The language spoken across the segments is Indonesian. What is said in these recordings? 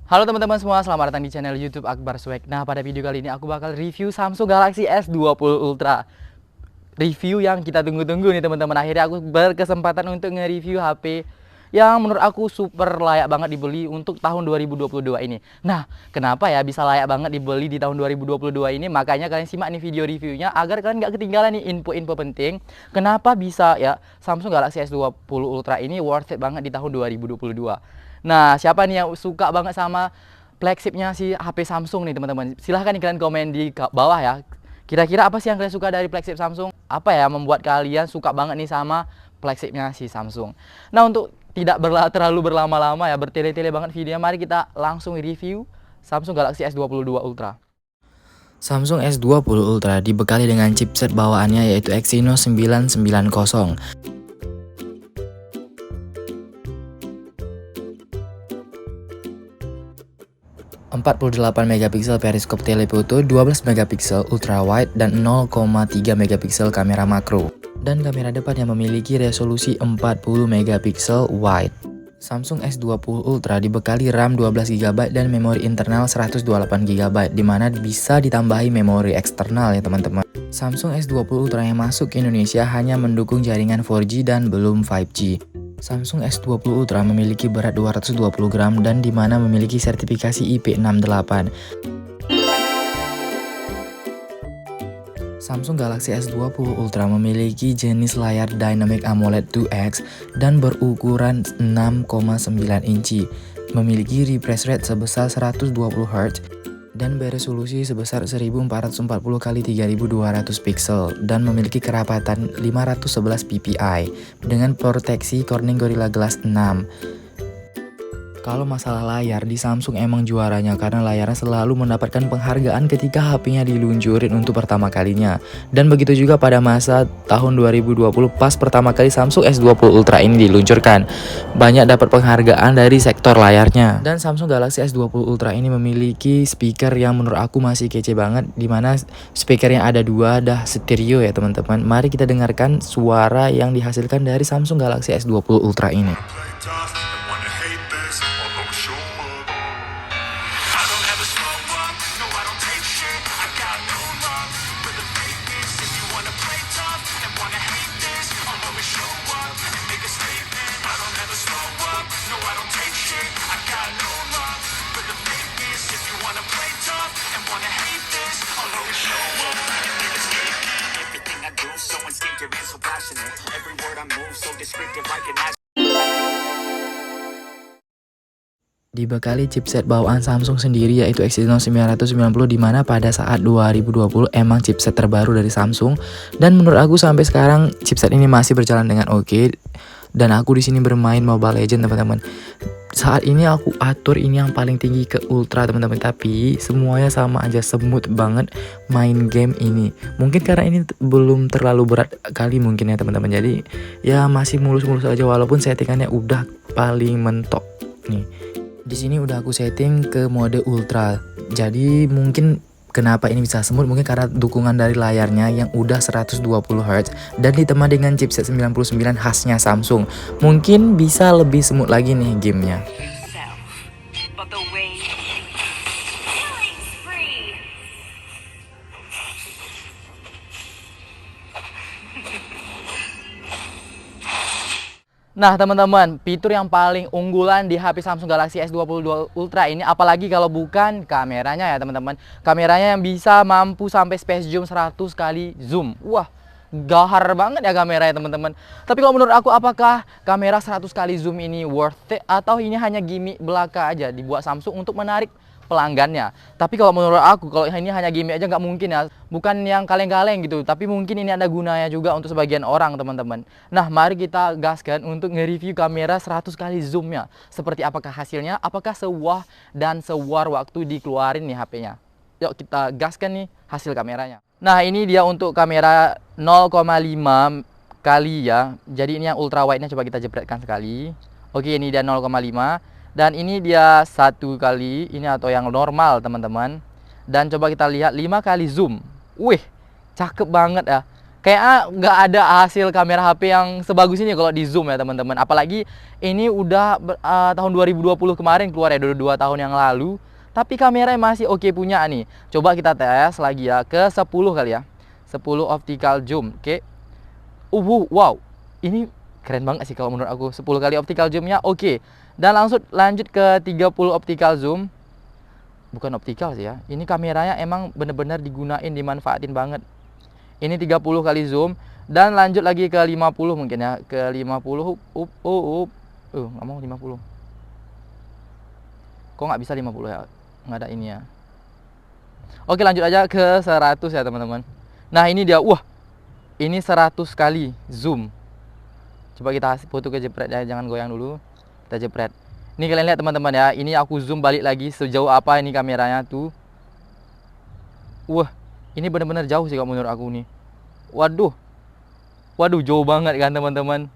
Halo teman-teman semua, selamat datang di channel YouTube Akbar Swag. Nah, pada video kali ini aku bakal review Samsung Galaxy S20 Ultra. Review yang kita tunggu-tunggu nih teman-teman. Akhirnya aku berkesempatan untuk nge-review HP yang menurut aku super layak banget dibeli untuk tahun 2022 ini. Nah, kenapa ya bisa layak banget dibeli di tahun 2022 ini? Makanya kalian simak nih video reviewnya agar kalian gak ketinggalan nih info-info penting. Kenapa bisa ya Samsung Galaxy S20 Ultra ini worth it banget di tahun 2022. Nah, siapa nih yang suka banget sama flagshipnya si HP Samsung nih teman-teman? Silahkan nih kalian komen di bawah ya. Kira-kira apa sih yang kalian suka dari flagship Samsung? Apa ya membuat kalian suka banget nih sama flagshipnya si Samsung? Nah, untuk tidak terlalu berlama-lama ya, bertele-tele banget videonya, mari kita langsung review Samsung Galaxy S22 Ultra. Samsung S20 Ultra dibekali dengan chipset bawaannya yaitu Exynos 990. 48 megapiksel periskop telefoto, 12 megapiksel ultra wide dan 0,3 megapiksel kamera makro. Dan kamera depan yang memiliki resolusi 40 megapiksel wide. Samsung S20 Ultra dibekali RAM 12 GB dan memori internal 128 GB, di mana bisa ditambahi memori eksternal ya teman-teman. Samsung S20 Ultra yang masuk ke Indonesia hanya mendukung jaringan 4G dan belum 5G. Samsung S20 Ultra memiliki berat 220 gram dan di mana memiliki sertifikasi IP68. Samsung Galaxy S20 Ultra memiliki jenis layar Dynamic AMOLED 2X dan berukuran 6,9 inci, memiliki refresh rate sebesar 120 Hz dan beresolusi sebesar 1440 x 3200 pixel dan memiliki kerapatan 511 ppi dengan proteksi Corning Gorilla Glass 6. Kalau masalah layar di Samsung emang juaranya karena layarnya selalu mendapatkan penghargaan ketika HP-nya diluncurin untuk pertama kalinya. Dan begitu juga pada masa tahun 2020 pas pertama kali Samsung S20 Ultra ini diluncurkan. Banyak dapat penghargaan dari sektor layarnya. Dan Samsung Galaxy S20 Ultra ini memiliki speaker yang menurut aku masih kece banget, dimana speakernya ada dua, dah stereo ya teman-teman. Mari kita dengarkan suara yang dihasilkan dari Samsung Galaxy S20 Ultra ini. Dibekali chipset bawaan Samsung sendiri yaitu Exynos 990, di mana pada saat 2020 emang chipset terbaru dari Samsung dan menurut aku sampai sekarang chipset ini masih berjalan dengan oke. Dan aku di sini bermain Mobile Legends teman-teman. Saat ini aku atur ini yang paling tinggi ke ultra teman-teman, tapi semuanya sama aja, smooth banget main game ini. Mungkin karena ini belum terlalu berat kali mungkin ya teman-teman, jadi ya masih mulus-mulus aja walaupun settingannya udah paling mentok nih. Di sini udah aku setting ke mode ultra. Jadi mungkin kenapa ini bisa smooth mungkin karena dukungan dari layarnya yang udah 120 Hz dan ditemani dengan chipset 99 khasnya Samsung. Mungkin bisa lebih smooth lagi nih gamenya. Nah teman-teman, fitur yang paling unggulan di HP Samsung Galaxy S22 Ultra ini apalagi kalau bukan kameranya ya teman-teman. Kameranya yang bisa mampu sampai space zoom 100 kali zoom. Wah, gahar banget ya kameranya teman-teman. Tapi kalau menurut aku, apakah kamera 100 kali zoom ini worth it atau ini hanya gimmick belaka aja dibuat Samsung untuk menarik pelanggannya? Tapi kalau menurut aku, kalau ini hanya gimmick aja nggak mungkin ya, bukan yang kaleng-kaleng gitu, tapi mungkin ini ada gunanya juga untuk sebagian orang teman-teman. Nah, mari kita gaskan untuk nge-review kamera 100 kali zoomnya. Seperti apakah hasilnya, apakah sewah dan sewar waktu dikeluarin nih HP-nya. Yuk kita gaskan nih hasil kameranya. Nah, ini dia untuk kamera 0,5 kali ya. Jadi ini yang ultra wide nya coba kita jepretkan sekali. Oke, ini dia 0,5. Dan ini dia 1 kali, ini atau yang normal teman-teman. Dan coba kita lihat 5 kali zoom. Wih, cakep banget ya. Kayaknya nggak ada hasil kamera HP yang sebagus ini kalau di zoom ya teman-teman. Apalagi ini udah tahun 2020 kemarin keluar ya, 2 tahun yang lalu. Tapi kameranya masih oke punya nih. Coba kita tes lagi ya ke 10 kali ya. 10 optical zoom. Oke. Wow. Ini keren banget sih kalau menurut aku. 10 kali optical zoomnya oke. Dan langsung lanjut ke 30 optical zoom. Bukan optical sih ya. Ini kameranya emang bener-bener digunain, dimanfaatin banget. Ini 30 kali zoom dan lanjut lagi ke 50 mungkin ya, ke 50. Nggak mau 50. Kok nggak bisa 50 ya? Nggak ada ini ya. Oke, lanjut aja ke 100 ya teman-teman. Nah, ini dia. Wah. Ini 100 kali zoom. Coba kita foto ke jepret ya, jangan goyang dulu. Kita jepret. Ini kalian lihat teman-teman ya. Ini aku zoom balik lagi sejauh apa ini kameranya tuh. Wah. Ini benar-benar jauh sih kalau menurut aku nih. Waduh, jauh banget kan teman-teman.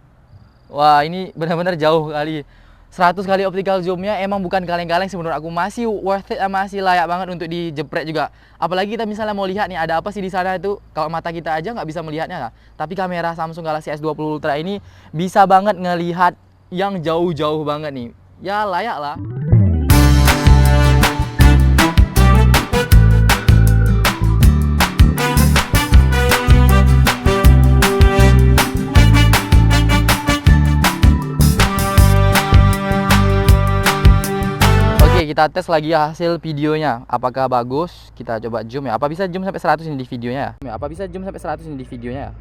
Wah, ini benar-benar jauh kali. 100 kali optical zoomnya emang bukan kaleng-kaleng sih menurut aku. Masih worth it, masih layak banget untuk dijepret juga. Apalagi kita misalnya mau lihat nih ada apa sih di sana itu. Kalau mata kita aja nggak bisa melihatnya lah. Tapi kamera Samsung Galaxy S20 Ultra ini bisa banget ngelihat yang jauh-jauh banget nih. Ya layak lah. Kita tes lagi hasil videonya, apakah bagus. Kita coba zoom ya. Apa bisa zoom sampai 100 ini di videonya ya? Apa bisa zoom sampai 100 ini di videonya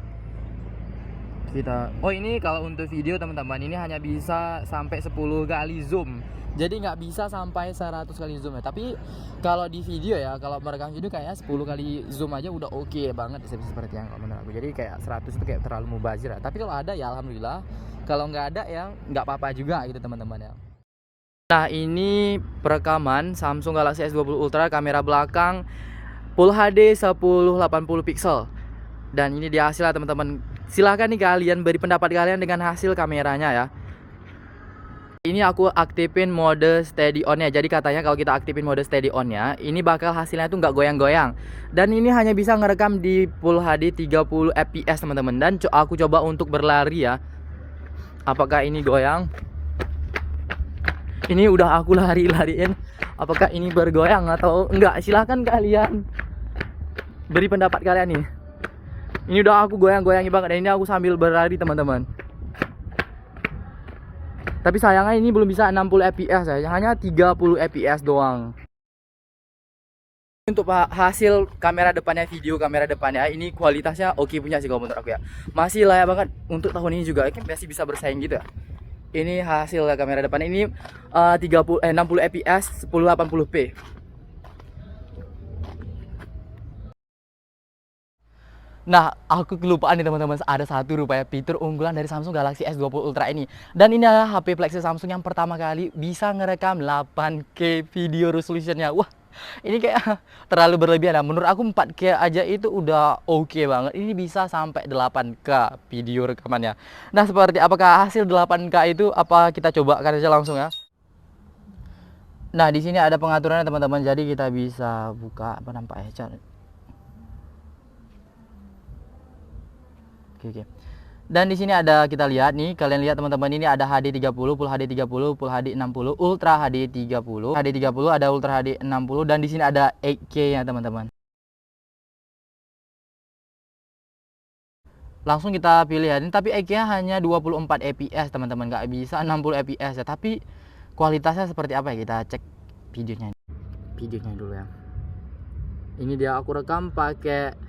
ya? Oh, ini kalau untuk video teman-teman ini hanya bisa sampai 10 kali zoom. Jadi nggak bisa sampai 100 kali zoom ya. Tapi kalau di video ya, kalau merekam video kayaknya 10 kali zoom aja udah oke banget seperti yang menurut aku. Jadi kayak 100 itu kayak terlalu mubazir ya. Tapi kalau ada ya alhamdulillah. Kalau nggak ada ya nggak apa-apa juga gitu teman-teman ya. Nah, ini perekaman Samsung Galaxy S20 Ultra, kamera belakang Full HD 1080 pixel. Dan ini dia hasilnya teman-teman. Silahkan nih kalian beri pendapat kalian dengan hasil kameranya ya. Ini aku aktifin mode steady on ya. Jadi katanya kalau kita aktifin mode steady on ya, ini bakal hasilnya tuh nggak goyang-goyang. Dan ini hanya bisa ngerekam di Full HD 30 fps teman-teman. Dan aku coba untuk berlari ya. Apakah ini goyang? Ini udah aku lari-lariin. Apakah ini bergoyang atau enggak? Silahkan kalian beri pendapat kalian nih. Ini udah aku goyang-goyangi banget. Dan ini aku sambil berlari teman-teman. Tapi sayangnya ini belum bisa 60 fps ya. Hanya 30 fps doang. Untuk hasil kamera depannya, video kamera depannya, ini kualitasnya oke punya sih kalau menurut aku ya. Masih layak banget untuk tahun ini juga. Masih bisa bersaing gitu ya. Ini hasil kamera depan ini 60 fps 1080p. Nah, aku kelupaan nih teman-teman, ada satu rupanya fitur unggulan dari Samsung Galaxy S20 Ultra ini. Dan ini adalah HP flagship Samsung yang pertama kali bisa ngerekam 8K video resolutionnya. Wah, ini kayak terlalu berlebihan ya. Menurut aku 4K aja itu udah oke banget. Ini bisa sampai 8K video rekamannya. Nah, seperti apakah hasil 8K itu? Apa kita coba aja langsung ya. Nah, di sini ada pengaturannya teman-teman. Jadi kita bisa buka apa nampaknya. Oke. Dan di sini ada, kita lihat nih, kalian lihat teman-teman, ini ada HD 30, Full HD 30, Full HD 60, Ultra HD 30. HD 30 ada Ultra HD 60 dan di sini ada 8K ya teman-teman. Langsung kita pilih ya. Ini tapi 8K hanya 24 fps teman-teman, nggak bisa 60 fps ya. Tapi kualitasnya seperti apa ya? Kita cek videonya. Videonya dulu ya. Ini dia aku rekam pakai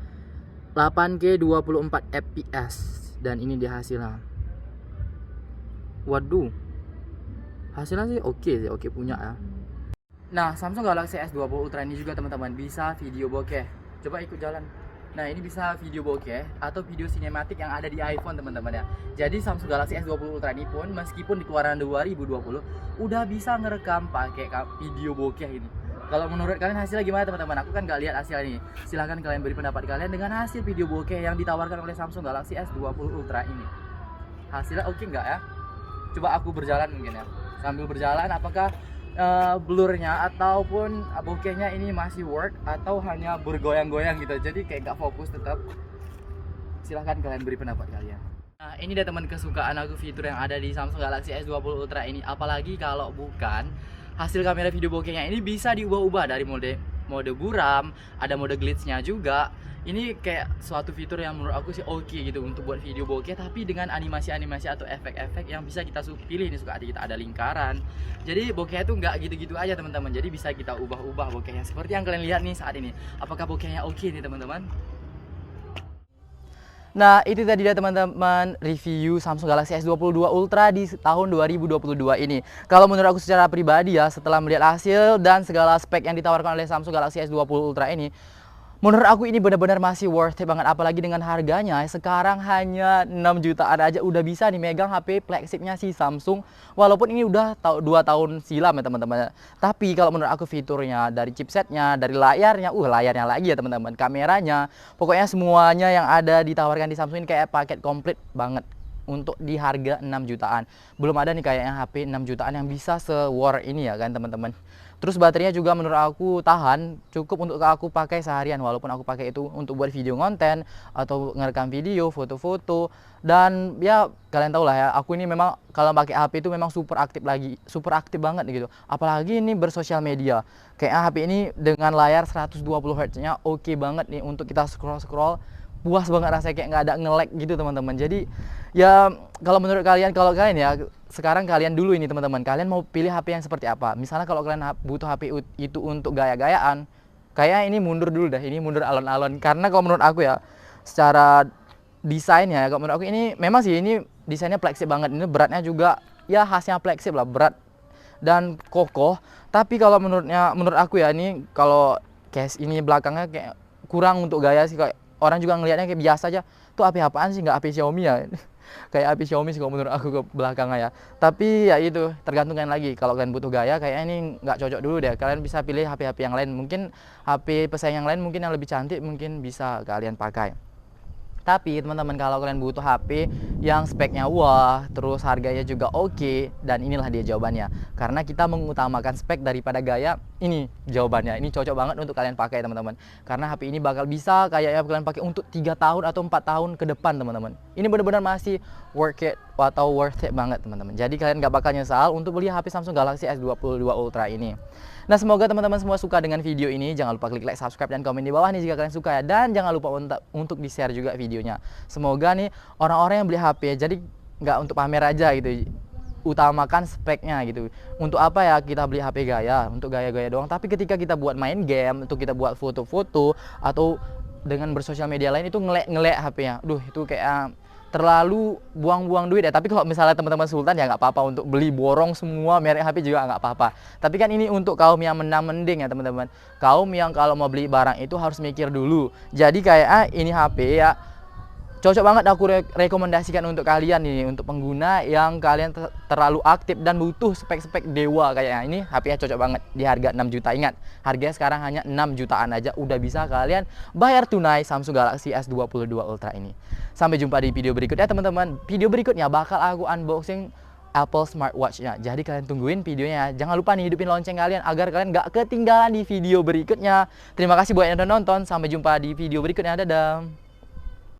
8K 24 fps dan ini dia hasilnya. Waduh, hasilnya sih oke punya ya. Nah, Samsung Galaxy S20 Ultra ini juga teman-teman bisa video bokeh. Coba ikut jalan. Nah, ini bisa video bokeh atau video sinematik yang ada di iPhone teman-teman ya. Jadi Samsung Galaxy S20 Ultra ini pun meskipun di keluaran 2020 udah bisa ngerekam pakai video bokeh ini. Kalau menurut kalian hasilnya gimana teman-teman? Aku kan gak lihat hasilnya nih. Silahkan kalian beri pendapat kalian dengan hasil video bokeh yang ditawarkan oleh Samsung Galaxy S20 Ultra ini. Hasilnya oke nggak ya? Coba aku berjalan mungkin ya. Sambil berjalan apakah blurnya ataupun bokehnya ini masih work atau hanya bergoyang-goyang gitu. Jadi kayak gak fokus tetap. Silahkan kalian beri pendapat kalian. Nah, ini dia teman kesukaan aku fitur yang ada di Samsung Galaxy S20 Ultra ini. Apalagi kalau bukan hasil kamera video bokehnya ini bisa diubah-ubah dari mode buram, ada mode glitch-nya juga. Ini kayak suatu fitur yang menurut aku sih oke gitu untuk buat video bokeh, tapi dengan animasi-animasi atau efek-efek yang bisa kita pilih. Ini suka kita ada lingkaran. Jadi bokehnya tuh nggak gitu-gitu aja teman-teman. Jadi bisa kita ubah-ubah bokehnya seperti yang kalian lihat nih saat ini. Apakah bokehnya oke nih teman-teman? Nah, itu tadi dia teman-teman review Samsung Galaxy S22 Ultra di tahun 2022 ini. Kalau menurut aku secara pribadi ya, setelah melihat hasil dan segala spek yang ditawarkan oleh Samsung Galaxy S20 Ultra ini, menurut aku ini benar-benar masih worth it banget, apalagi dengan harganya sekarang hanya 6 jutaan aja udah bisa nih megang HP flagshipnya si Samsung. Walaupun ini udah 2 tahun silam ya teman-teman. Tapi kalau menurut aku fiturnya, dari chipsetnya, dari layarnya, layarnya lagi ya teman-teman, kameranya, pokoknya semuanya yang ada ditawarkan di Samsung ini kayak paket komplit banget. Untuk di harga 6 jutaan. Belum ada nih kayaknya HP 6 jutaan yang bisa se-war ini ya kan teman-teman. Terus baterainya juga menurut aku tahan, cukup untuk aku pakai seharian, walaupun aku pakai itu untuk buat video konten atau ngerekam video, foto-foto. Dan ya kalian tahu lah ya, aku ini memang kalau pakai HP itu memang super aktif banget gitu. Apalagi ini bersosial media. Kayak HP ini dengan layar 120 Hz-nya oke banget nih untuk kita scroll-scroll. Puas banget rasanya, kayak nggak ada nge-lag gitu teman-teman. Jadi ya kalau menurut kalian, ya sekarang kalian dulu ini teman-teman, kalian mau pilih HP yang seperti apa? Misalnya kalau kalian butuh HP itu untuk gaya-gayaan, kayak ini mundur dulu dah, ini mundur alon-alon. Karena kalau menurut aku ya, secara desainnya, kalau menurut aku ini memang sih ini desainnya fleksibel banget. Ini beratnya juga ya khasnya fleksibel lah, berat dan kokoh. Tapi kalau menurut aku ya, ini kalau case ini belakangnya kayak kurang untuk gaya sih, kayak orang juga ngelihatnya kayak biasa aja. Tuh HP apaan sih, nggak HP Xiaomi ya? Kayak HP Xiaomi sih kalau menurut aku ke belakangnya ya. Tapi ya itu tergantung kalian lagi. Kalau kalian butuh gaya, kayaknya ini nggak cocok dulu deh. Kalian bisa pilih HP-HP yang lain. Mungkin HP pesaing yang lain mungkin yang lebih cantik mungkin bisa kalian pakai. Tapi teman-teman, kalau kalian butuh HP yang speknya wah, terus harganya juga oke, dan inilah dia jawabannya. Karena kita mengutamakan spek daripada gaya, ini jawabannya. Ini cocok banget untuk kalian pakai teman-teman. Karena HP ini bakal bisa kayaknya kalian pakai untuk 3 tahun atau 4 tahun ke depan teman-teman. Ini benar-benar masih worth it banget teman-teman. Jadi kalian gak bakal nyesal untuk beli HP Samsung Galaxy S22 Ultra ini. Nah, semoga teman-teman semua suka dengan video ini. Jangan lupa klik like, subscribe, dan komen di bawah nih jika kalian suka ya. Dan jangan lupa untuk di-share juga videonya. Semoga nih orang-orang yang beli HP jadi nggak untuk pamer aja gitu. Utamakan speknya gitu. Untuk apa ya kita beli HP gaya? Untuk gaya-gaya doang. Tapi ketika kita buat main game, untuk kita buat foto-foto atau dengan bersosial media lain itu ngelek HP-nya. Duh, itu kayak terlalu buang-buang duit ya. Tapi kalau misalnya teman-teman Sultan ya nggak apa-apa untuk beli borong semua merek HP juga nggak apa-apa. Tapi kan ini untuk kaum yang mending ya teman-teman. Kaum yang kalau mau beli barang itu harus mikir dulu. Jadi kayak ini HP ya cocok banget aku rekomendasikan untuk kalian nih, untuk pengguna yang kalian terlalu aktif dan butuh spek-spek dewa kayaknya. Ini HP-nya cocok banget di harga 6 juta. Ingat, harganya sekarang hanya 6 jutaan aja udah bisa kalian bayar tunai Samsung Galaxy S22 Ultra ini. Sampai jumpa di video berikutnya teman-teman. Video berikutnya bakal aku unboxing Apple Smartwatch-nya. Jadi kalian tungguin videonya. Jangan lupa nih hidupin lonceng kalian agar kalian gak ketinggalan di video berikutnya. Terima kasih buat yang udah nonton. Sampai jumpa di video berikutnya. Dadah.